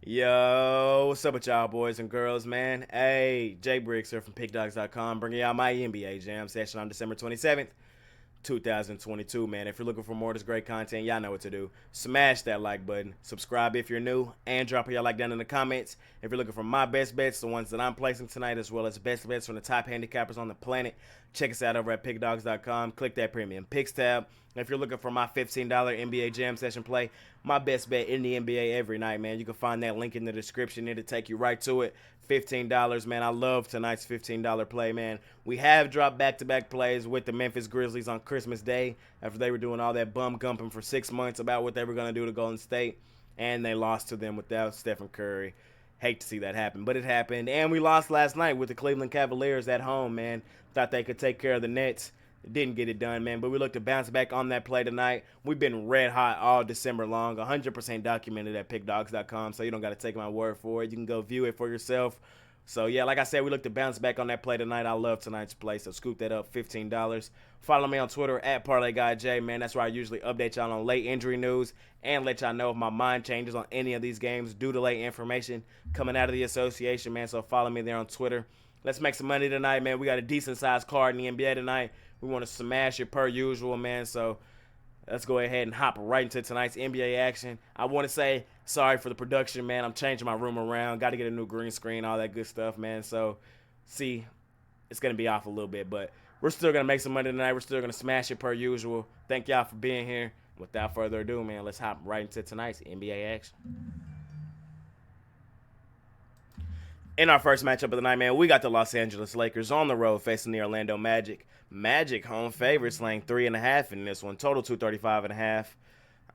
Yo, what's up with y'all boys and girls, man? Hey, Jay Briggs here from Pickdawgz.com, bringing y'all my NBA Jam session on December 27th, 2022, man. If you're looking for more of this great content, y'all know what to do. Smash that like button, subscribe if you're new, and drop your like down in the comments. If you're looking for my best bets, the ones that I'm placing tonight, as well as best bets from the top handicappers on the planet, check us out over at pickdawgz.com. Click that premium picks tab. If you're looking for my $15 NBA Jam session play, my best bet in the NBA every night, man, you can find that link in the description. It'll take you right to it. $15, man. I love tonight's $15 play, man. We have dropped back-to-back plays with the Memphis Grizzlies on Christmas Day after they were doing all that bum gumping for 6 months about what they were going to do to Golden State, and they lost to them without Stephen Curry. Hate to see that happen, but it happened. And we lost last night with the Cleveland Cavaliers at home, man. Thought they could take care of the Nets. Didn't get it done, man, but we look to bounce back on that play tonight. We've been red hot all December long, 100% documented at pickdawgz.com, so you don't got to take my word for it. You can go view it for yourself. So, yeah, like I said, we look to bounce back on that play tonight. I love tonight's play, so scoop that up, $15. Follow me on Twitter at ParlayGuyJ, man. That's where I usually update y'all on late injury news and let y'all know if my mind changes on any of these games due to late information coming out of the association, man. So follow me there on Twitter. Let's make some money tonight, man. We got a decent-sized card in the NBA tonight. We want to smash it per usual, man. So let's go ahead and hop right into tonight's NBA action. I want to say sorry for the production, man. I'm changing my room around. Got to get a new green screen, all that good stuff, man. So, see, it's going to be off a little bit, but we're still going to make some money tonight. We're still going to smash it per usual. Thank y'all for being here. Without further ado, man, let's hop right into tonight's NBA action. In our first matchup of the night, man, we got the Los Angeles Lakers on the road facing the Orlando Magic. Magic home favorites laying 3.5 in this one. Total 235.5.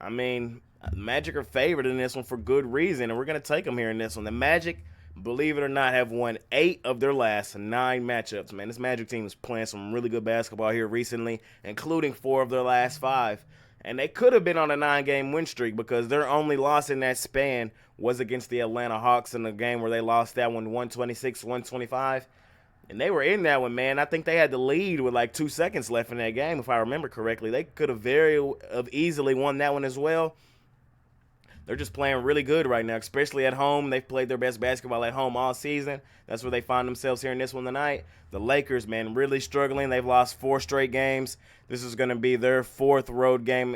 I mean, Magic are favored in this one for good reason, and we're going to take them here in this one. The Magic, believe it or not, have won 8 of their last 9 matchups, man. This Magic team is playing some really good basketball here recently, including 4 of their last 5. And they could have been on a 9-game win streak because their only loss in that span was against the Atlanta Hawks in a game where they lost that one 126-125. And they were in that one, man. I think they had the lead with like 2 seconds left in that game, if I remember correctly. They could have very easily won that one as well. They're just playing really good right now, especially at home. They've played their best basketball at home all season. That's where they find themselves here in this one tonight. The Lakers, man, really struggling. They've lost 4 straight games. This is going to be their 4th road game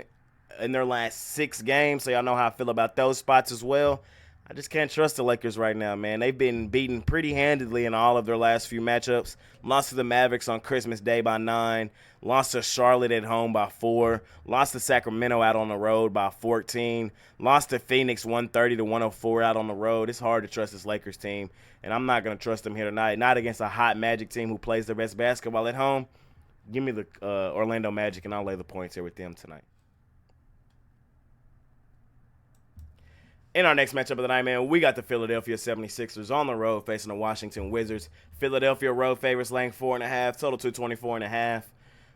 in their last 6 games, so y'all know how I feel about those spots as well. I just can't trust the Lakers right now, man. They've been beaten pretty handedly in all of their last few matchups. Lost to the Mavericks on Christmas Day by 9. Lost to Charlotte at home by 4. Lost to Sacramento out on the road by 14. Lost to Phoenix 130-104 out on the road. It's hard to trust this Lakers team, and I'm not going to trust them here tonight. Not against a hot Magic team who plays their best basketball at home. Give me the Orlando Magic, and I'll lay the points here with them tonight. In our next matchup of the night, man, we got the Philadelphia 76ers on the road facing the Washington Wizards. Philadelphia road favorites laying 4.5, total 224.5.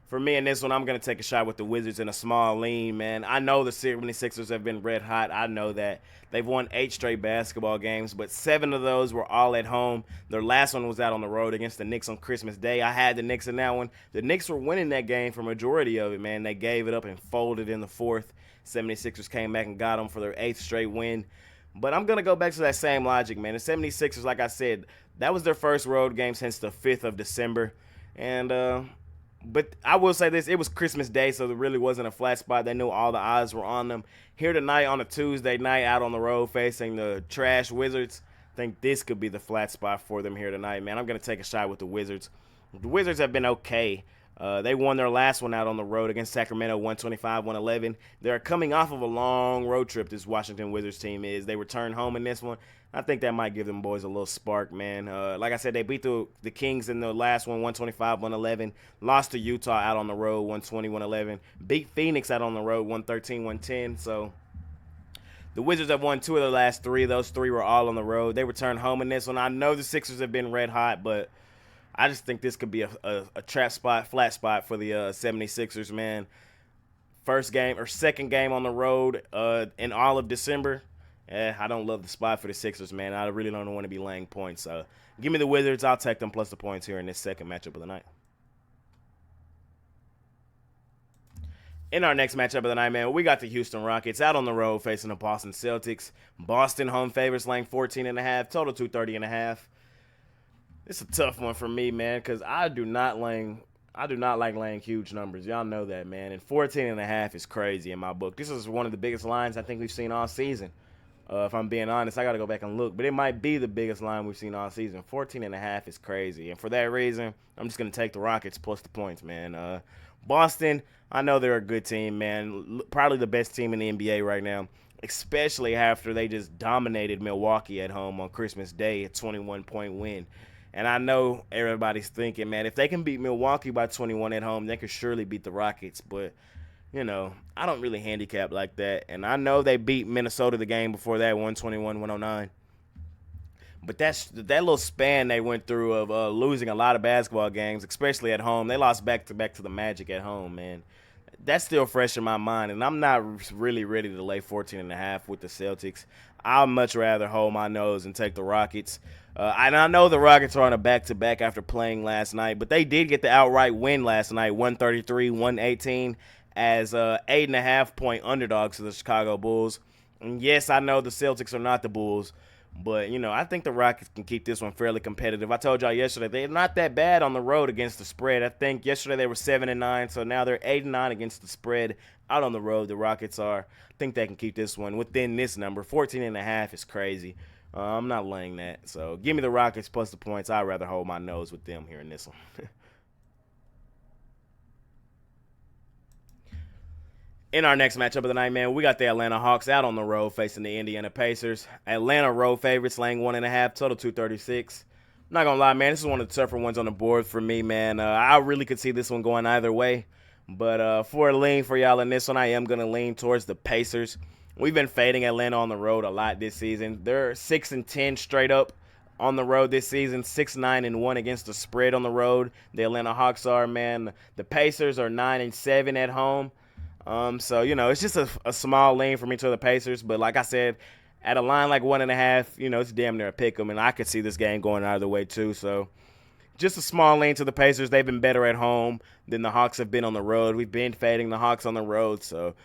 For me in this one, I'm going to take a shot with the Wizards in a small lean, man. I know the 76ers have been red hot. I know that. They've won 8 straight basketball games, but 7 of those were all at home. Their last one was out on the road against the Knicks on Christmas Day. I had the Knicks in that one. The Knicks were winning that game for majority of it, man. They gave it up and folded in the 4th. 76ers came back and got them for their 8th straight win. But I'm going to go back to that same logic, man. The 76ers, like I said, that was their first road game since the 5th of December. And, but I will say this, it was Christmas Day, so there really wasn't a flat spot. They knew all the eyes were on them. Here tonight on a Tuesday night out on the road facing the trash Wizards, I think this could be the flat spot for them here tonight, man. I'm going to take a shot with the Wizards. The Wizards have been okay. They won their last one out on the road against Sacramento, 125-111. They're coming off of a long road trip, this Washington Wizards team is. They returned home in this one. I think that might give them boys a little spark, man. Like I said, they beat the Kings in the last one, 125-111. Lost to Utah out on the road, 120-111. Beat Phoenix out on the road, 113-110. So the Wizards have won 2 of the last 3. Those 3 were all on the road. They returned home in this one. I know the Sixers have been red hot, but I just think this could be a trap spot, flat spot for the 76ers, man. First game or second game on the road in all of December. I don't love the spot for the Sixers, man. I really don't want to be laying points. Give me the Wizards. I'll take them plus the points here in this second matchup of the night. In our next matchup of the night, man, we got the Houston Rockets out on the road facing the Boston Celtics. Boston home favorites laying 14.5, total 230.5. It's a tough one for me, man, because I do not like laying huge numbers. Y'all know that, man. And 14.5 is crazy in my book. This is one of the biggest lines I think we've seen all season. If I'm being honest, I got to go back and look. But it might be the biggest line we've seen all season. 14.5 is crazy. And for that reason, I'm just going to take the Rockets plus the points, man. Boston, I know they're a good team, man. Probably the best team in the NBA right now, especially after they just dominated Milwaukee at home on Christmas Day, a 21-point win. And I know everybody's thinking, man, if they can beat Milwaukee by 21 at home, they could surely beat the Rockets. But, I don't really handicap like that. And I know they beat Minnesota the game before that, 121-109. But that little span they went through of losing a lot of basketball games, especially at home. They lost back-to-back to the Magic at home, man. That's still fresh in my mind, and I'm not really ready to lay 14.5 with the Celtics. I'd much rather hold my nose and take the Rockets. And I know the Rockets are on a back-to-back after playing last night, but they did get the outright win last night, 133-118, as 8.5-point underdogs to the Chicago Bulls. And yes, I know the Celtics are not the Bulls, but, I think the Rockets can keep this one fairly competitive. I told y'all yesterday, they're not that bad on the road against the spread. I think yesterday they were 7-9, so now they're 8-9 against the spread out on the road. The Rockets are. I think they can keep this one within this number. 14.5 is crazy. I'm not laying that. So give me the Rockets plus the points. I'd rather hold my nose with them here in this one. In our next matchup of the night, man, we got the Atlanta Hawks out on the road facing the Indiana Pacers. Atlanta road favorites laying 1.5, total 236. I'm not going to lie, man, this is one of the tougher ones on the board for me, man. I really could see this one going either way. But for a lean for y'all in this one, I am going to lean towards the Pacers. We've been fading Atlanta on the road a lot this season. They're 6-10 straight up on the road this season, 6-9-1 against the spread on the road. The Atlanta Hawks are, man. The Pacers are 9-7 at home. So, it's just a small lean for me to the Pacers. But like I said, at a line like 1.5, it's damn near a pick 'em. And I could see this game going either way, too. So, just a small lean to the Pacers. They've been better at home than the Hawks have been on the road. We've been fading the Hawks on the road. So,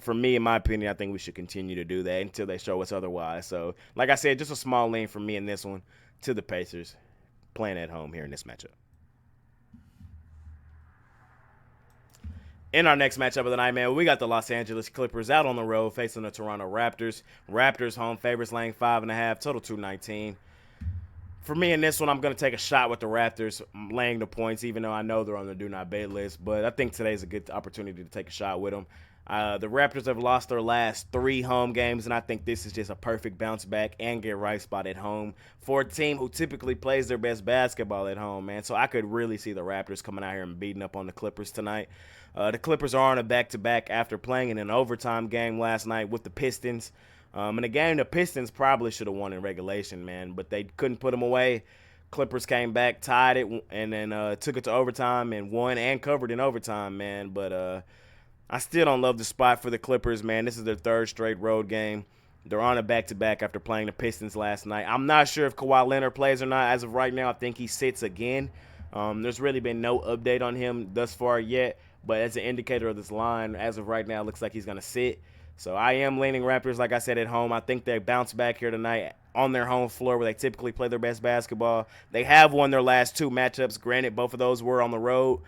for me, in my opinion, I think we should continue to do that until they show us otherwise. So, like I said, just a small lean for me in this one to the Pacers playing at home here in this matchup. In our next matchup of the night, man, we got the Los Angeles Clippers out on the road facing the Toronto Raptors. Raptors home favorites laying 5.5, total 219. For me in this one, I'm going to take a shot with the Raptors laying the points, even though I know they're on the do not bet list. But I think today's a good opportunity to take a shot with them. The Raptors have lost their last 3 home games, and I think this is just a perfect bounce back and get right spot at home for a team who typically plays their best basketball at home, man. So I could really see the Raptors coming out here and beating up on the Clippers tonight. The Clippers are on a back-to-back after playing in an overtime game last night with the Pistons. In a game the Pistons probably should have won in regulation, man, but they couldn't put them away. Clippers came back, tied it, and then took it to overtime and won and covered in overtime, man. But I still don't love the spot for the Clippers, man. This is their 3rd straight road game. They're on a back-to-back after playing the Pistons last night. I'm not sure if Kawhi Leonard plays or not. As of right now, I think he sits again. There's really been no update on him thus far yet, but as an indicator of this line, as of right now, it looks like he's going to sit. So I am leaning Raptors, like I said, at home. I think they bounce back here tonight on their home floor where they typically play their best basketball. They have won their last 2 matchups. Granted, both of those were on the road.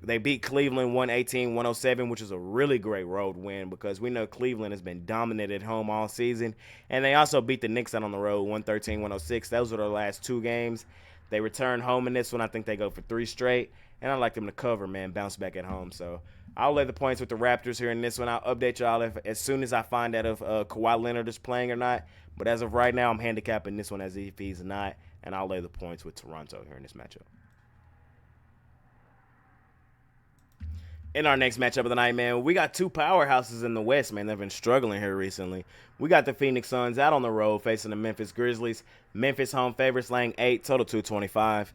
They beat Cleveland 118-107, which is a really great road win because we know Cleveland has been dominated at home all season. And they also beat the Knicks out on the road 113-106. Those are their last 2 games. They return home in this one. I think they go for 3 straight. And I like them to cover, man, bounce back at home. So I'll lay the points with the Raptors here in this one. I'll update y'all as soon as I find out if Kawhi Leonard is playing or not. But as of right now, I'm handicapping this one as if he's not. And I'll lay the points with Toronto here in this matchup. In our next matchup of the night, man, we got 2 powerhouses in the West, man. They've been struggling here recently. We got the Phoenix Suns out on the road facing the Memphis Grizzlies. Memphis home favorites laying 8, total 225.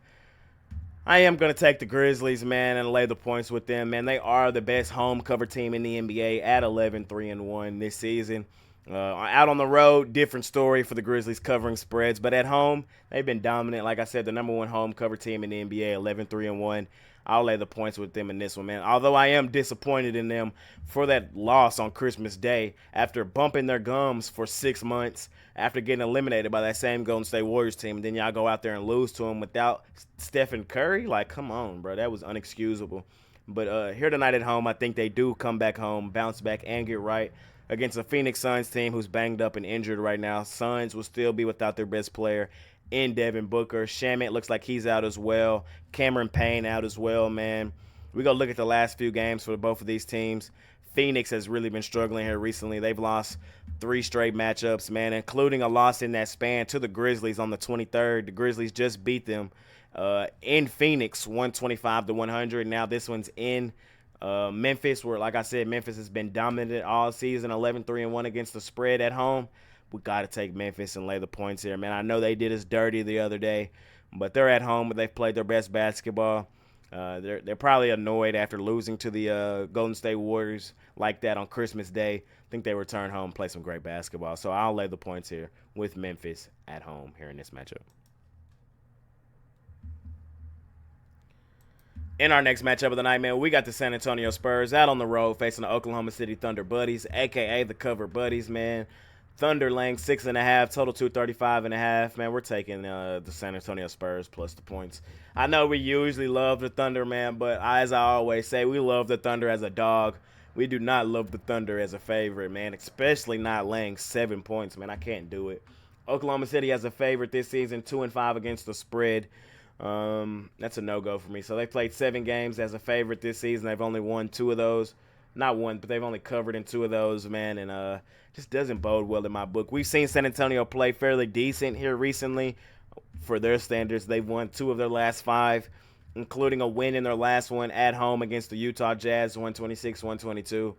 I am going to take the Grizzlies, man, and lay the points with them, man. They are the best home cover team in the NBA at 11-3-1 this season. Out on the road, different story for the Grizzlies covering spreads. But at home, they've been dominant. Like I said, the #1 home cover team in the NBA, 11-3-1. I'll lay the points with them in this one, man. Although I am disappointed in them for that loss on Christmas Day after bumping their gums for 6 months, after getting eliminated by that same Golden State Warriors team, and then y'all go out there and lose to them without Stephen Curry. Like, come on, bro. That was unexcusable. But here tonight at home, I think they do come back home, bounce back, and get right against a Phoenix Suns team who's banged up and injured right now. Suns will still be without their best player in Devin Booker. Shamet looks like he's out as well. Cameron Payne out as well, man. We go look at the last few games for both of these teams. Phoenix has really been struggling here recently. They've lost 3 straight matchups, man, including a loss in that span to the Grizzlies on the 23rd. The Grizzlies just beat them in Phoenix, 125-100. Now this one's in Memphis, where, like I said, Memphis has been dominant all season, 11-3-1 against the spread at home. We got to take Memphis and lay the points here, man. I know they did us dirty the other day, but they're at home, but they've played their best basketball. They're probably annoyed after losing to the Golden State Warriors like that on Christmas Day. I think they return home and play some great basketball. So I'll lay the points here with Memphis at home here in this matchup. In our next matchup of the night, man, we got the San Antonio Spurs out on the road facing the Oklahoma City Thunder Buddies, a.k.a. the Cover Buddies, man. Thunder laying 6.5, total 235.5. Man, we're taking the San Antonio Spurs plus the points. I know we usually love the Thunder, man, but as I always say, we love the Thunder as a dog. We do not love the Thunder as a favorite, man, especially not laying 7 points, man. I can't do it. Oklahoma City as a favorite this season, 2-5 against the spread. That's a no-go for me. So they played 7 games as a favorite this season. They've only won 2 of those. Not one, but they've only covered in 2 of those, man, and just doesn't bode well in my book. We've seen San Antonio play fairly decent here recently. For their standards, they've won 2 of their last 5, including a win in their last one at home against the Utah Jazz, 126-122.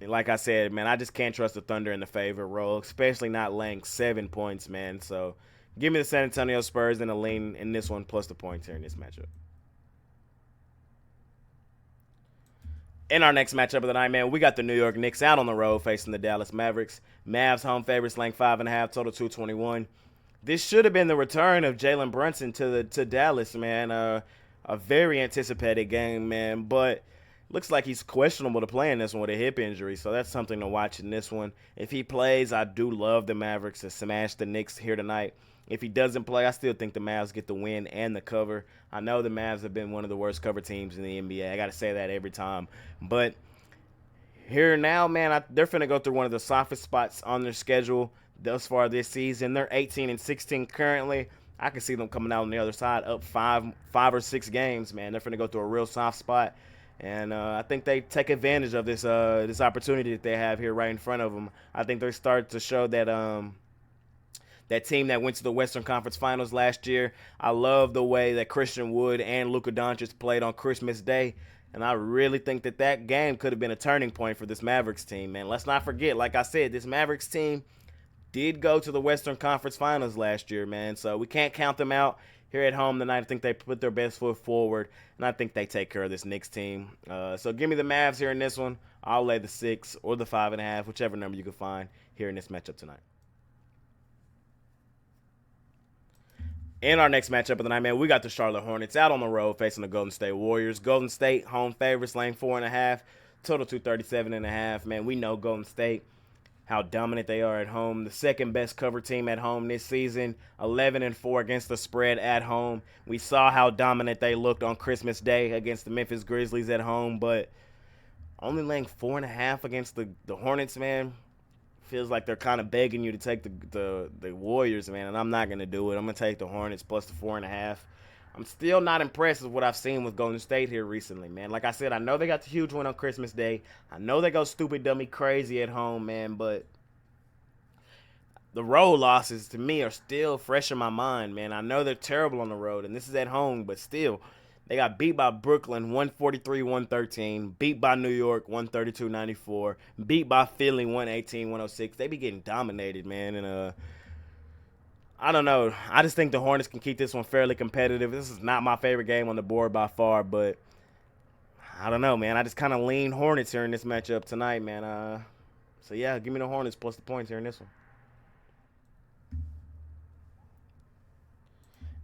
Like I said, man, I just can't trust the Thunder in the favorite role, especially not laying 7 points, man. So give me the San Antonio Spurs and a lean in this one plus the points here in this matchup. In our next matchup of the night, man, we got the New York Knicks out on the road facing the Dallas Mavericks. Mavs home favorites laying 5.5, total 221. This should have been the return of Jalen Brunson to Dallas, man. A very anticipated game, man, but looks like he's questionable to play in this one with a hip injury, so that's something to watch in this one. If he plays, I do love the Mavericks to smash the Knicks here tonight. If he doesn't play, I still think the Mavs get the win and the cover. I know the Mavs have been one of the worst cover teams in the NBA. I got to say that every time. But here now, man, they're finna go through one of the softest spots on their schedule thus far this season. They're 18-16 currently. I can see them coming out on the other side up 5 or 6 games, man. They're finna go through a real soft spot. And I think they take advantage of this opportunity that they have here right in front of them. I think they're starting to show that that team that went to the Western Conference Finals last year. I love the way that Christian Wood and Luka Doncic played on Christmas Day. And I really think that game could have been a turning point for this Mavericks team, man. Let's not forget, like I said, this Mavericks team did go to the Western Conference Finals last year, man. So we can't count them out here at home tonight. I think they put their best foot forward, and I think they take care of this Knicks team. So give me the Mavs here in this one. I'll lay the 6 or the 5.5, whichever number you can find here in this matchup tonight. In our next matchup of the night, man, we got the Charlotte Hornets out on the road facing the Golden State Warriors. Golden State, home favorites, laying 4.5, total 237.5. Man, we know Golden State, how dominant they are at home. The second best cover team at home this season, 11-4 against the spread at home. We saw how dominant they looked on Christmas Day against the Memphis Grizzlies at home, but only laying 4.5 against the Hornets, man. Feels like they're kind of begging you to take the Warriors, man, and I'm not going to do it. I'm going to take the Hornets plus the 4.5. I'm still not impressed with what I've seen with Golden State here recently, man. Like I said, I know they got the huge win on Christmas Day. I know they go stupid, dummy, crazy at home, man, but the road losses to me are still fresh in my mind, man. I know they're terrible on the road, and this is at home, but still, they got beat by Brooklyn 143-113, beat by New York 132-94, beat by Philly 118-106. They be getting dominated, man, and I don't know. I just think the Hornets can keep this one fairly competitive. This is not my favorite game on the board by far, but I don't know, man. I just kind of lean Hornets here in this matchup tonight, man. So, yeah, give me the Hornets plus the points here in this one.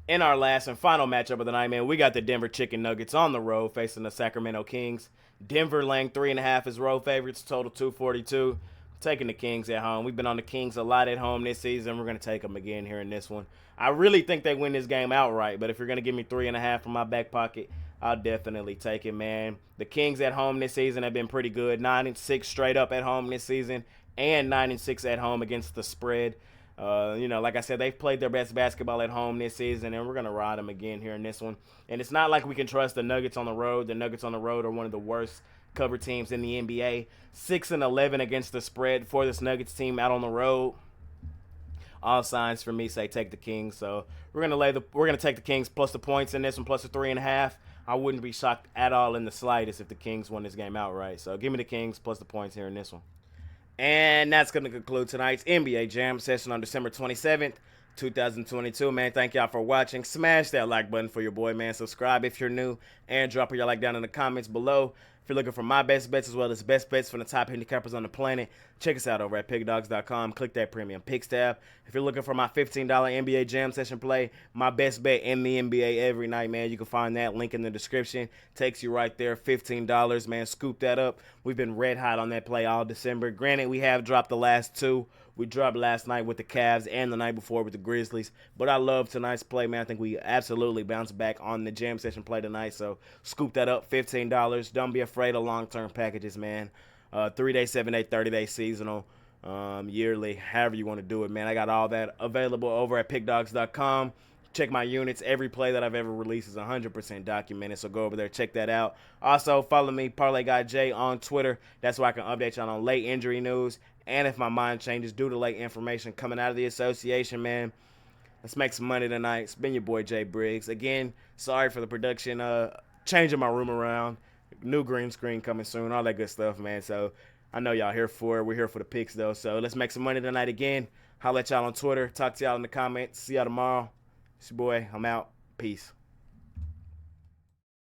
In our last and final matchup of the night, man, we got the Denver Chicken Nuggets on the road facing the Sacramento Kings. Denver laying 3.5 as road favorites, total 242. Taking the Kings at home. We've been on the Kings a lot at home this season. We're going to take them again here in this one. I really think they win this game outright, but if you're going to give me 3.5 from my back pocket, I'll definitely take it, man. The Kings at home this season have been pretty good. 9-6 straight up at home this season, and 9-6 at home against the spread. Like I said, they've played their best basketball at home this season, and we're going to ride them again here in this one. And it's not like we can trust the Nuggets on the road. The Nuggets on the road are one of the worst cover teams in the NBA. 6-11 against the spread for this Nuggets team out on the road. All signs for me say take the Kings. So we're gonna take the Kings plus the points in this one, plus the 3.5. I wouldn't be shocked at all in the slightest if the Kings won this game outright. So give me the Kings plus the points here in this one. And that's going to conclude tonight's NBA Jam session on December 27th, 2022. Man, thank y'all for watching. Smash that like button for your boy, man. Subscribe if you're new, and drop your like down in the comments below. If you're looking for my best bets as well as best bets from the top handicappers on the planet, check us out over at Pickdawgz.com. Click that premium picks tab. If you're looking for my $15 NBA Jam session play, my best bet in the NBA every night, man, you can find that link in the description. Takes you right there, $15, man. Scoop that up. We've been red hot on that play all December. Granted, we have dropped the last two. We dropped last night with the Cavs and the night before with the Grizzlies. But I love tonight's play, man. I think we absolutely bounced back on the jam session play tonight. So scoop that up, $15. Don't be afraid of long-term packages, man. 3-day, 7-day, 30-day seasonal, yearly, however you want to do it, man. I got all that available over at Pickdawgz.com. Check my units. Every play that I've ever released is 100% documented, so go over there, check that out. Also, follow me, Parlay Guy J, on Twitter. That's where I can update y'all on late injury news, and if my mind changes due to late information coming out of the association, man. Let's make some money tonight. It's been your boy, Jay Briggs. Again, sorry for the production, changing my room around. New green screen coming soon, all that good stuff, man. So I know y'all here for it. We're here for the picks, though. So let's make some money tonight again. Holla at y'all on Twitter. Talk to y'all in the comments. See y'all tomorrow. It's your boy. I'm out. Peace.